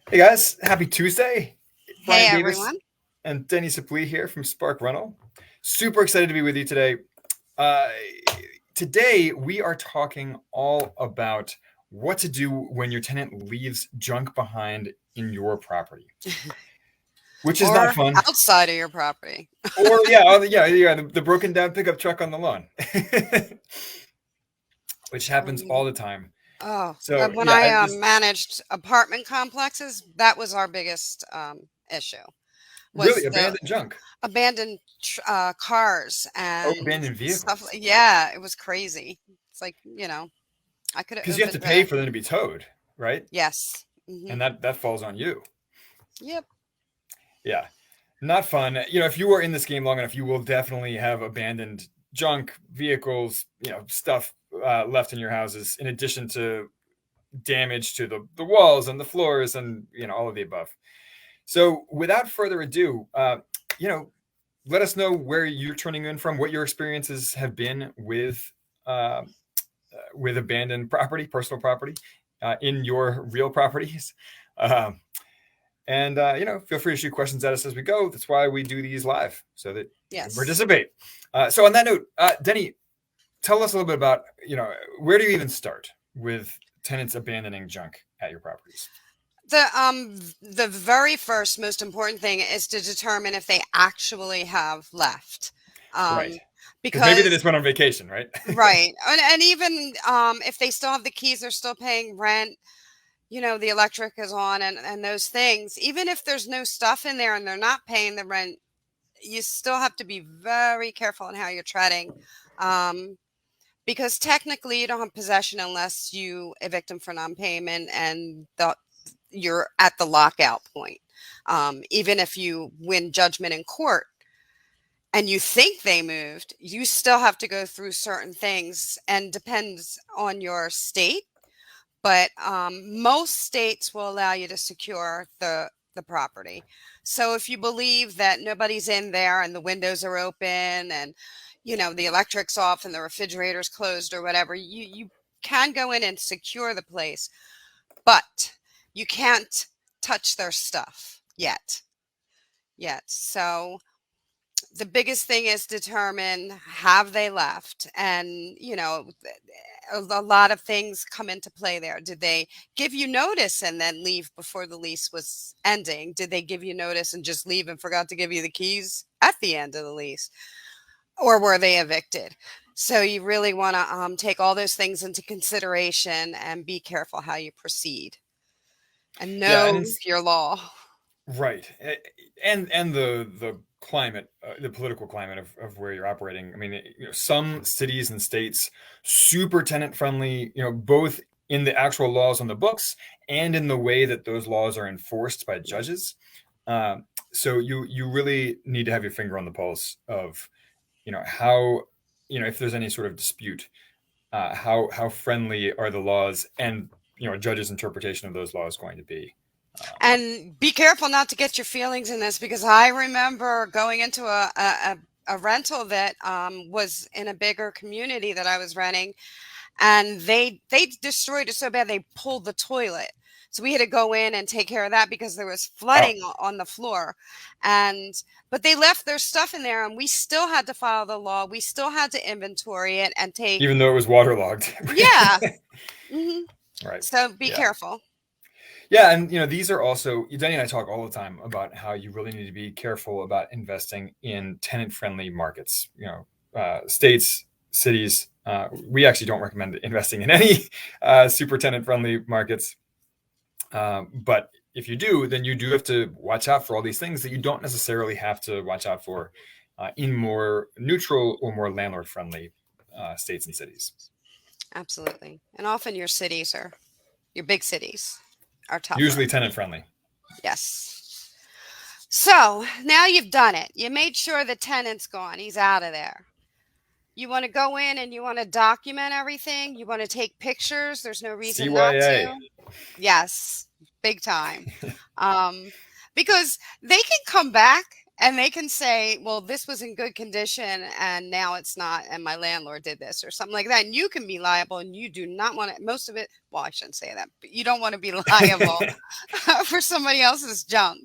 Hey guys, happy Tuesday. Hey Brian Davis everyone. and Deni here from Spark Rental. Super excited to be with you today. Uh, Today, we are talking all about what to do when your tenant leaves junk behind in your property, which is not Or fun. outside of your property. Or, yeah, the broken down pickup truck on the lawn, which happens all the time. Oh, So, when yeah, I I just managed apartment complexes, that was our biggest issue, really was the abandoned junk. abandoned cars Oh, and abandoned stuff. vehicles. Yeah, it was crazy. It's like, I could have Because you have to opened pay a, for them to be towed, right? yes. And that falls on you. Yep. Yeah, not fun. If you are in this game long enough, you will definitely have abandoned junk, vehicles, stuff left in your houses, in addition to damage to the walls and the floors and all of the above. So, without further ado, you know, let us know where you're turning in from, what your experiences have been uh, with abandoned property, personal property, in your real properties. Um, And feel free to shoot questions at us as we go. That's why we do these live, so that you can Yes. participate. So on that note, Denny, tell us a little bit about where do you even start with tenants abandoning junk at your properties? The very first most important thing is to determine if they actually have left. Right, Um, because maybe they because just went on vacation, right? Right. And even if they still have the keys, they're still paying rent, the electric is on and those things. Even if there's no stuff in there and they're not paying the rent, you still have to be very careful in how you're treading. Um, because technically you don't have possession unless you evict them for non-payment and you're at the lockout point. Even if you win judgment in court, and you think they moved, you still have to go through certain things and depends on your state. But most states will allow you to secure the property. So if you believe that nobody's in there and the windows are open and the electric's off and the refrigerator's closed or whatever, you can go in and secure the place, but you can't touch their stuff yet. So the biggest thing is determine, have they left? And a lot of things come into play there. Did they give you notice and then leave before the lease was ending? Did they give you notice and just leave and forgot to give you the keys at the end of the lease? Or were they evicted? So you really want to take all those things into consideration and be careful how you proceed and Yeah, and know it's your law. right, and the climate, the political climate of where you're operating. I mean, some cities and states super tenant friendly. Both in the actual laws on the books and in the way that those laws are enforced by judges. Um, so you really need to have your finger on the pulse of how if there's any sort of dispute, how friendly are the laws and a judge's interpretation of those laws going to be. Um, And be careful not to get your feelings in this, because I remember going into a rental that was in a bigger community that I was renting, and they destroyed it so bad they pulled the toilet. So we had to go in and take care of that because there was wow, flooding on the floor. And but they left their stuff in there and we still had to follow the law. We still had to inventory it and take, even though it was waterlogged. yeah. hmm Right. So be Yeah. careful. Yeah, and these are also Denny and I talk all the time about how you really need to be careful about investing in tenant-friendly markets. States, cities. We actually don't recommend investing in any super tenant-friendly markets. But if you do, then you do have to watch out for all these things that you don't necessarily have to watch out for in more neutral or more landlord-friendly states and cities. Absolutely. And often your big cities are tougher. Usually tenant-friendly. Yes. So now you've done it. You made sure the tenant's gone. He's out of there. You want to go in and you want to document everything. You want to take pictures. There's no reason not CYA. to. Yes, big time. Um, because they can come back And they can say, well, this was in good condition and now it's not, and my landlord did this or something like that. And you can be liable, and you do not want to, most of it, well, I shouldn't say that, but you don't want to be liable for somebody else's junk.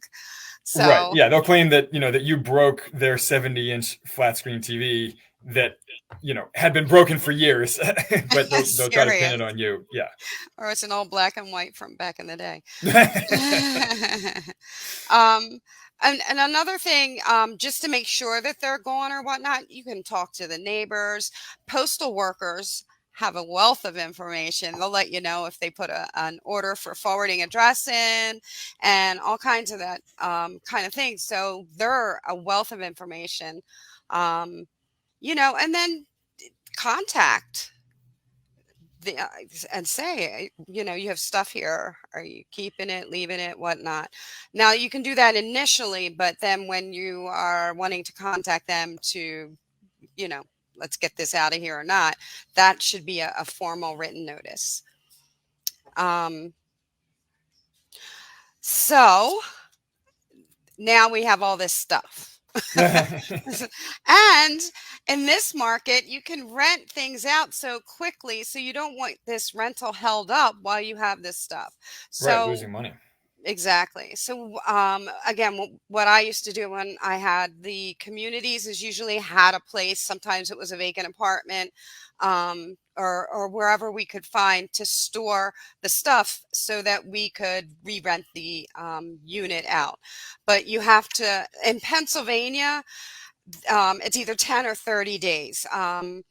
Right. So, Yeah, they'll claim that, that you broke their 70-inch flat screen TV that, had been broken for years, but they'll try to pin serious. it on you. Yeah. Or it's an old black and white from back in the day. um, and another thing, just to make sure that they're gone or whatnot, you can talk to the neighbors. Postal workers have a wealth of information. They'll let you know if they put an order for forwarding address in and all kinds of that kind of things. So they're a wealth of information. Um, and then contact and say, you have stuff here. Are you keeping it, leaving it, whatnot? Now you can do that initially, but then when you are wanting to contact them to, you know, let's get this out of here or not, that should be a formal written notice. Um, so now we have all this stuff. And in this market, you can rent things out so quickly, so you don't want this rental held up while you have this stuff. Right. So Losing money. exactly. So again, what I used to do when I had the communities is usually had a place. Sometimes it was a vacant apartment, or wherever we could find to store the stuff so that we could re-rent the unit out. But you have to, in Pennsylvania, it's either 10 or 30 days, and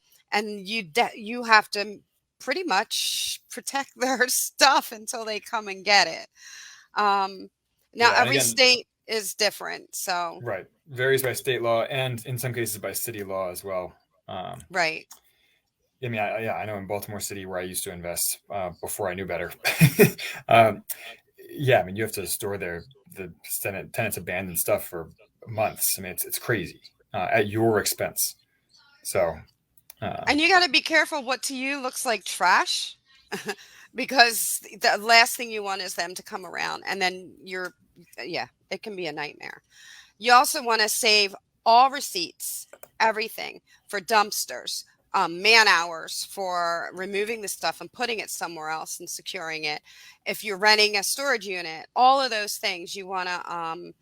you have to pretty much protect their stuff until they come and get it. Now Yeah. And every again, state is different, so right. Varies by state law and in some cases by city law as well. Um, right. I mean, I know in Baltimore City where I used to invest before I knew better. um, yeah, I mean, you have to store the tenants' abandoned stuff for months. I mean, it's crazy at your expense. So, And you got to be careful what to you looks like trash, because the last thing you want is them to come around and then yeah, it can be a nightmare. You also want to save all receipts, everything for dumpsters, man hours for removing the stuff and putting it somewhere else and securing it. If you're renting a storage unit, all of those things you want to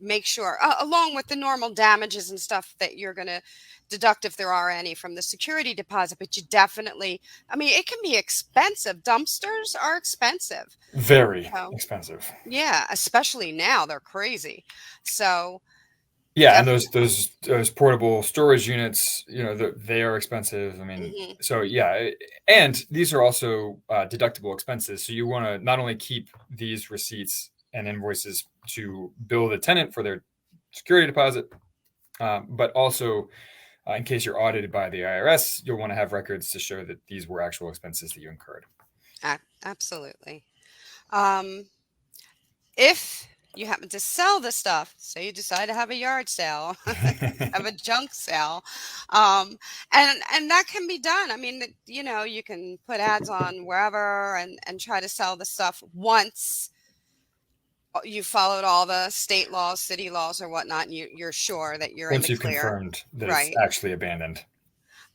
make sure, along with the normal damages and stuff that you're going to deduct if there are any from the security deposit. But you definitely, I mean, it can be expensive. Dumpsters are expensive. very So, expensive. yeah, especially now they're crazy. So Yeah, and definitely. those portable storage units, they are expensive. I mean, Hmm. so yeah, and these are also deductible expenses. So you want to not only keep these receipts and invoices to bill the tenant for their security deposit, but also in case you're audited by the IRS, you'll want to have records to show that these were actual expenses that you incurred. Absolutely. Um, if you happen to sell the stuff, say you decide to have a yard sale, have a junk sale, um, and that can be done. I mean, you can put ads on wherever and try to sell the stuff once you followed all the state laws, city laws, or whatnot, and you're sure that you're in Once the you've clear, confirmed that it's right? actually abandoned.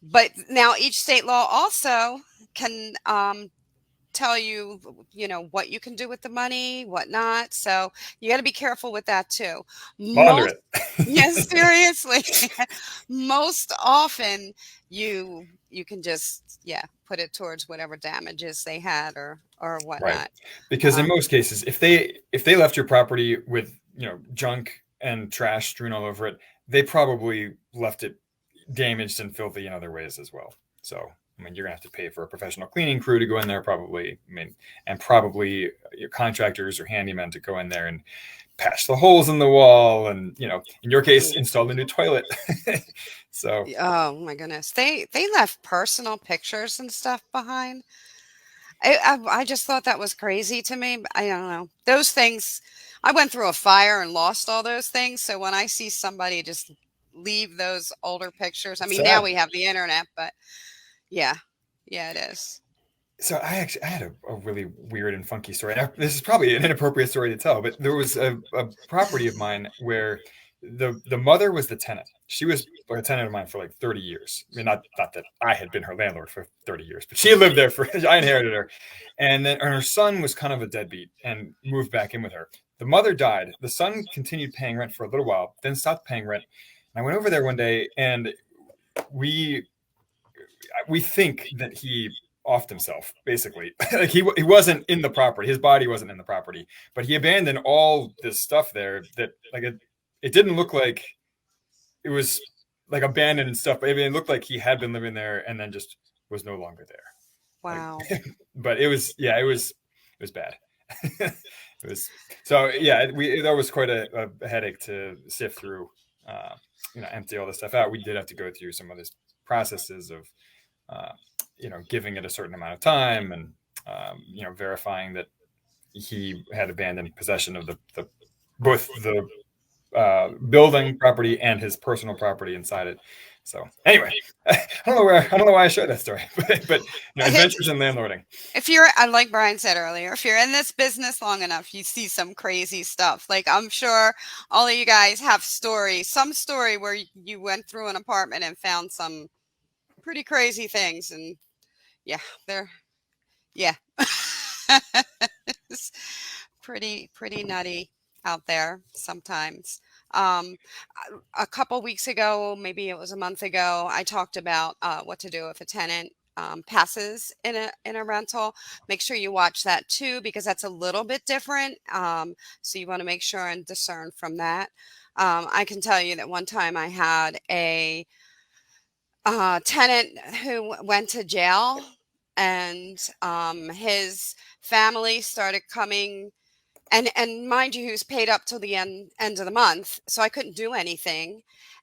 But now each state law also can tell you, what you can do with the money, what not. So you got to be careful with that too. Launder Most, yes, it. seriously, most often you can just, yeah, put it towards whatever damages they had or Right. whatnot. Because in Um, most cases, if they left your property with, junk and trash strewn all over it, they probably left it damaged and filthy in other ways as well. So, I mean, you're gonna have to pay for a professional cleaning crew to go in there probably. I mean, and probably your contractors or handymen to go in there and patch the holes in the wall and, in your case, mhm. install the new toilet. So, Oh my goodness, they left personal pictures and stuff behind. I just thought that was crazy to me. I don't know. Those things, I went through a fire and lost all those things. So when I see somebody just leave those older pictures, I it's mean, now sad. we have the internet, but yeah, yeah, it is. So I had a really weird and funky story. Now, this is probably an inappropriate story to tell, but there was a property of mine where the mother was the tenant. She was like a tenant of mine for like 30 years. I mean, not that I had been her landlord for 30 years, but she lived there for, I inherited her. And then her son was kind of a deadbeat and moved back in with her. The mother died. The son continued paying rent for a little while, then stopped paying rent. And I went over there one day, and we think that he offed himself, basically. Like he wasn't in the property. His body wasn't in the property, but he abandoned all this stuff there that like it didn't look like it was like abandoned and stuff, but it looked like he had been living there and then just was no longer there. Wow. Like, but it was bad. It was, so yeah, that was quite a headache to sift through, empty all this stuff out. We did have to go through some of this processes of, giving it a certain amount of time and, verifying that he had abandoned possession of both the building property and his personal property inside it. So anyway, I don't know why I shared that story, but adventures in landlording. If you're, like Brian said earlier, if you're in this business long enough, you see some crazy stuff. Like I'm sure all of you guys have some story where you went through an apartment and found some pretty crazy things. And it's pretty nutty out there sometimes. A couple weeks ago, maybe it was a month ago, I talked about what to do if a tenant passes in a rental. Make sure you watch that too, because that's a little bit different. So you want to make sure and discern from that. I can tell you that one time I had a tenant who went to jail, and his family started coming. And mind you, he was paid up till the end of the month, so I couldn't do anything.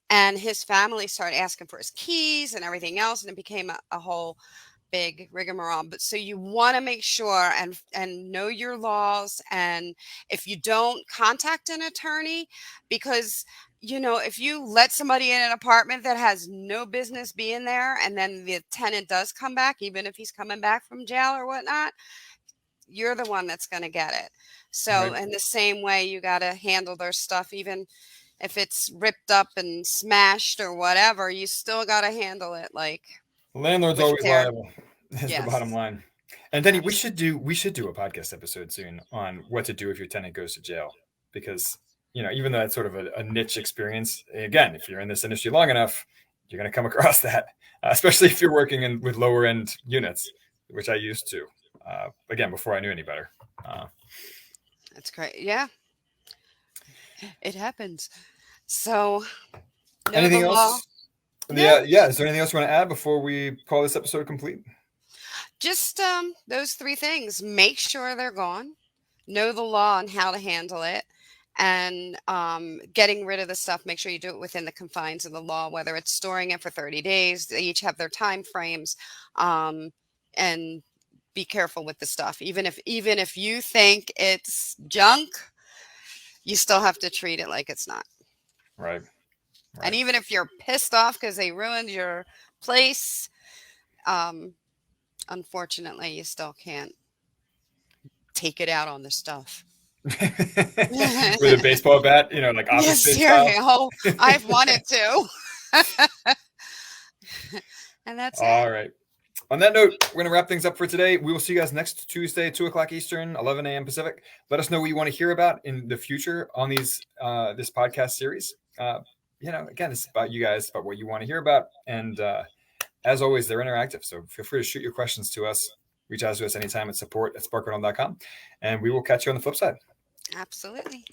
And his family started asking for his keys and everything else, and it became a whole big rigmarole. But so you want to make sure and know your laws. And if you don't, contact an attorney, because if you let somebody in an apartment that has no business being there, and then the tenant does come back, even if he's coming back from jail or whatnot, you're the one that's going to get it. So Right. in the same way, you got to handle their stuff, even if it's ripped up and smashed or whatever, you still got to handle it like The landlord's with always care. liable. Is the bottom Yes. line. And Denny, we Absolutely. should do a podcast episode soon on what to do if your tenant goes to jail, because even though that's sort of a niche experience, again, if you're in this industry long enough, you're going to come across that, especially if you're working with lower end units, which I used to, again, before I knew any better. That's great. Yeah, it happens. So know the Anything law. else? No, Yeah. Is there anything else you want to add before we call this episode complete? just those three things. Make sure they're gone. Know the law and how to handle it. And getting rid of the stuff, make sure you do it within the confines of the law, whether it's storing it for 30 days. They each have their time frames. And be careful with the stuff. Even if you think it's junk, you still have to treat it like it's not. Right. And Right. even if you're pissed off because they ruined your place, um, unfortunately, you still can't take it out on the stuff. With a baseball bat, like Office Yes, Space seriously. style. Oh, I've wanted to. And that's it. All right. On that note, we're going to wrap things up for today. We will see you guys next Tuesday, 2 o'clock Eastern, 11 a.m. Pacific. Let us know what you want to hear about in the future on this podcast series. Again, it's about you guys, about what you want to hear about. And as always, they're interactive. So feel free to shoot your questions to us. Reach out to us anytime at support@sparkrental.com. And we will catch you on the flip side. Absolutely.